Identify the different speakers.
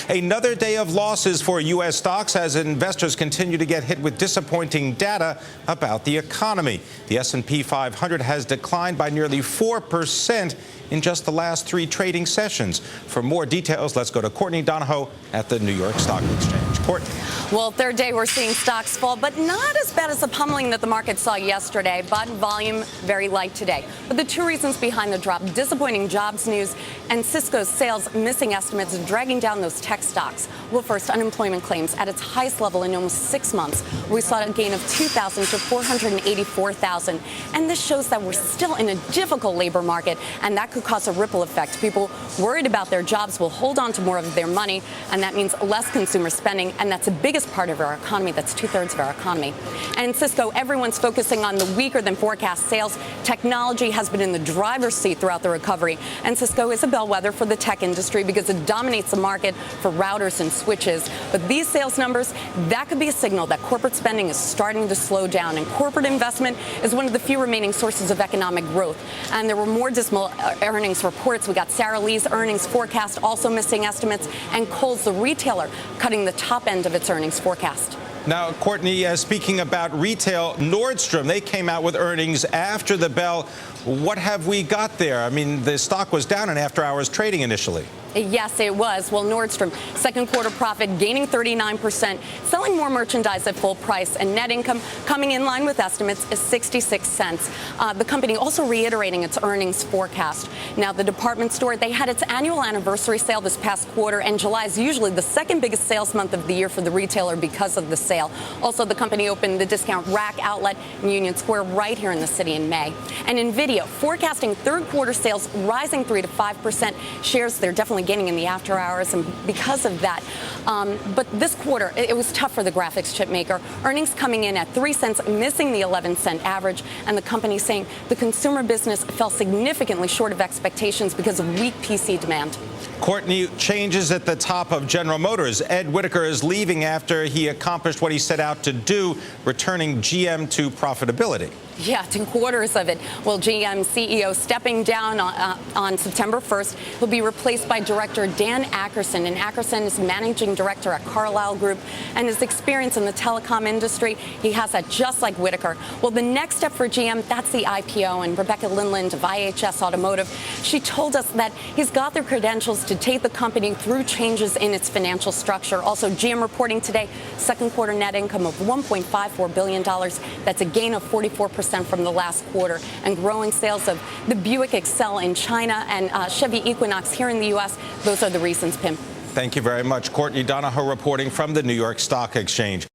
Speaker 1: Another day of losses for U.S. stocks as investors continue to get hit with disappointing data about the economy. The S&P 500 has declined by nearly 4% in just the last 3 trading sessions. For more details, let's go to Courtney Donohoe at the New York Stock Exchange. Courtney.
Speaker 2: Well, third day we're seeing stocks fall, but not as bad as the pummeling that the market saw yesterday, but volume very light today. But the 2 reasons behind the drop: disappointing jobs news and Cisco's sales missing estimates dragging down those tech stocks. Well, first, unemployment claims at its highest level in almost 6 months. We saw a gain of 2,000 to 484,000. And this shows that we're still in a difficult labor market, and that could cause a ripple effect. People worried about their jobs will hold on to more of their money, and that means less consumer spending, and that's the biggest part of our economy. That's 2/3 of our economy. And Cisco, everyone's focusing on the weaker than forecast sales. Technology has been in the driver's seat throughout the recovery, and Cisco is a bellwether for the tech industry because it dominates the market for routers and switches. But these sales numbers, that could be a signal that corporate spending is starting to slow down, and corporate investment is one of the few remaining sources of economic growth. And there were more dismal earnings reports. We got Sara Lee's earnings forecast also missing estimates, and Kohl's, the retailer, cutting the top end of its earnings forecast.
Speaker 1: Now, Courtney, speaking about retail, Nordstrom, they came out with earnings after the bell. What have we got there? I mean, the stock was down in after-hours trading initially.
Speaker 2: Yes, it was. Well, Nordstrom, second quarter profit gaining 39%, selling more merchandise at full price, and net income coming in line with estimates is 66 cents. The company also reiterating its earnings forecast. Now, the department store, they had its annual anniversary sale this past quarter, and July is usually the second biggest sales month of the year for the retailer because of the sale. Also, the company opened the discount rack outlet in Union Square right here in the city in May. And NVIDIA forecasting third quarter sales rising 3 to 5%. Shares, they're definitely gaining in the after hours, and because of that. But this quarter, it was tough for the graphics chip maker. Earnings coming in at 3 cents, missing the 11-cent average, and the company saying the consumer business fell significantly short of expectations because of weak PC demand.
Speaker 1: Courtney, changes at the top of General Motors. Ed Whitaker is leaving after he accomplished what he set out to do, returning GM to profitability.
Speaker 2: Yeah, 2/4 of it. Well, GM CEO stepping down on September 1st. He'll be replaced by director Dan Akerson. And Akerson is managing director at Carlyle Group, and his experience in the telecom industry, he has that just like Whitaker. Well, the next step for GM, that's the IPO. And Rebecca Lindland of IHS Automotive, she told us that he's got the credentials to take the company through changes in its financial structure. Also, GM reporting today, second quarter net income of $1.54 billion. That's a gain of 44% from the last quarter, and growing sales of the Buick Excel in China and Chevy Equinox here in the U.S. Those are the reasons, Pimm.
Speaker 1: Thank you very much. Courtney Donohoe reporting from the New York Stock Exchange.